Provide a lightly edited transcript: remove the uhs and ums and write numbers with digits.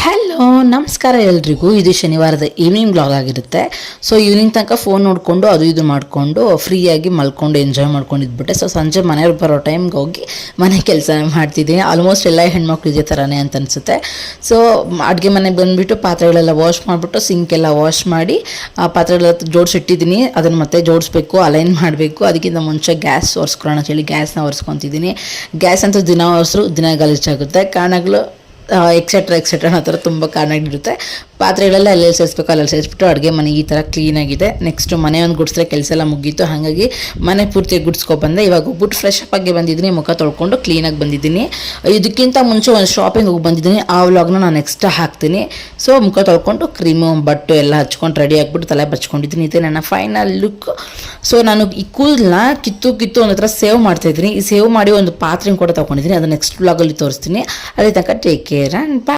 Hello ನಮಸ್ಕಾರ ಎಲ್ರಿಗೂ. ಇದು ಶನಿವಾರದ ಈವ್ನಿಂಗ್ ಬ್ಲಾಗ್ ಆಗಿರುತ್ತೆ. ಸೊ ಈವ್ನಿಂಗ್ ತನಕ ಫೋನ್ ನೋಡಿಕೊಂಡು ಅದು ಇದು ಮಾಡಿಕೊಂಡು ಫ್ರೀಯಾಗಿ ಮಲ್ಕೊಂಡು ಎಂಜಾಯ್ ಮಾಡ್ಕೊಂಡು ಇದ್ಬಿಟ್ಟೆ. ಸೊ ಸಂಜೆ ಮನೆಯವ್ರು ಬರೋ ಟೈಮ್ಗೆ ಹೋಗಿ ಮನೆ ಕೆಲಸ ಮಾಡ್ತಿದ್ದೀನಿ. ಆಲ್ಮೋಸ್ಟ್ ಎಲ್ಲ ಹೆಣ್ಮಕ್ಳು ಇದೇ ಥರನೇ ಅಂತ ಅನಿಸುತ್ತೆ. ಸೊ ಅಡುಗೆ ಮನೆಗೆ ಬಂದುಬಿಟ್ಟು ಪಾತ್ರೆಗಳೆಲ್ಲ ವಾಶ್ ಮಾಡಿಬಿಟ್ಟು ಸಿಂಕೆಲ್ಲ ವಾಶ್ ಮಾಡಿ ಆ ಪಾತ್ರೆಗಳೆಲ್ಲ ಜೋಡಿಸಿಟ್ಟಿದ್ದೀನಿ. ಅದನ್ನು ಮತ್ತೆ ಜೋಡಿಸ್ಬೇಕು, ಅಲೈನ್ ಮಾಡಬೇಕು. ಅದಕ್ಕಿಂತ ಮುಂಚೆ ಗ್ಯಾಸ್ ಒರೆಸ್ಕೊಳ್ಳೋಣ ಅಂತ ಹೇಳಿ ಗ್ಯಾಸ್ನ ಒರೆಸ್ಕೊತಿದ್ದೀನಿ. ಗ್ಯಾಸ್ ಅಂತೂ ದಿನ ಒರೆಸ್ರು ದಿನ ಗಲೀಜಾಗುತ್ತೆ. ಕಾರಣಗಳು ಎಕ್ಸೆಟ್ರಾ ಆ ಥರ ತುಂಬ ಕಾರಣಗಳಿರುತ್ತೆ. ಪಾತ್ರೆಗಳೆಲ್ಲ ಎಲ್ಲೆಲ್ಲಿ ಸೇರಿಸ್ಬೇಕು ಅಲ್ಲೆಲ್ಲಿ ಸೇರಿಸ್ಬಿಟ್ಟು ಅಡುಗೆ ಮನೆ ಈ ಥರ ಕ್ಲೀನಾಗಿದೆ. ನೆಕ್ಸ್ಟು ಮನೆ ಒಂದು ಗುಡಿಸಿದ್ರೆ ಕೆಲಸ ಎಲ್ಲ ಮುಗೀತು. ಹಾಗಾಗಿ ಮನೆ ಪೂರ್ತಿಯಾಗಿ ಗುಡಿಸ್ಕೊಬಂದೆ. ಇವಾಗ ಹೋಗ್ಬಿಟ್ಟು ಫ್ರೆಶ್ ಅಪ್ ಆಗಿ ಬಂದಿದ್ದೀನಿ, ಮುಖ ತೊಳ್ಕೊಂಡು ಕ್ಲೀನಾಗಿ ಬಂದಿದ್ದೀನಿ. ಇದಕ್ಕಿಂತ ಮುಂಚೆ ಒಂದು ಶಾಪಿಂಗ್ ಹೋಗಿ ಬಂದಿದ್ದೀನಿ, ಆ ವ್ಲಾಗ್ನ ನಾನು ನೆಕ್ಸ್ಟ್ ಹಾಕ್ತೀನಿ. ಸೊ ಮುಖ ತೊಳ್ಕೊಂಡು ಕ್ರೀಮು ಬಟ್ಟು ಎಲ್ಲ ಹಚ್ಕೊಂಡು ರೆಡಿ ಆಗಿಬಿಟ್ಟು ತಲೆ ಬಚ್ಕೊಂಡಿದ್ದೀನಿ. ಇದೆ ನನ್ನ ಫೈನಲ್ ಲುಕ್. ಸೊ ನಾನು ಈ ಕೂದಲನ್ನ ಕಿತ್ತು ಒಂದು ಹತ್ರ ಸೇವ್ ಮಾಡ್ತಾಯಿದ್ದೀನಿ. ಈ ಸೇವ್ ಮಾಡಿ ಒಂದು ಪಾತ್ರೆ ಕೂಡ ತೊಗೊಂಡಿದ್ದೀನಿ. ಅದು ನೆಕ್ಸ್ಟ್ ವ್ಲಾಗಲ್ಲಿ ತೋರಿಸ್ತೀನಿ. ಅದೇ ತನಕ ಟೇಕ್ ಕೇರ್ ಆ್ಯಂಡ್ ಬಾಯ್.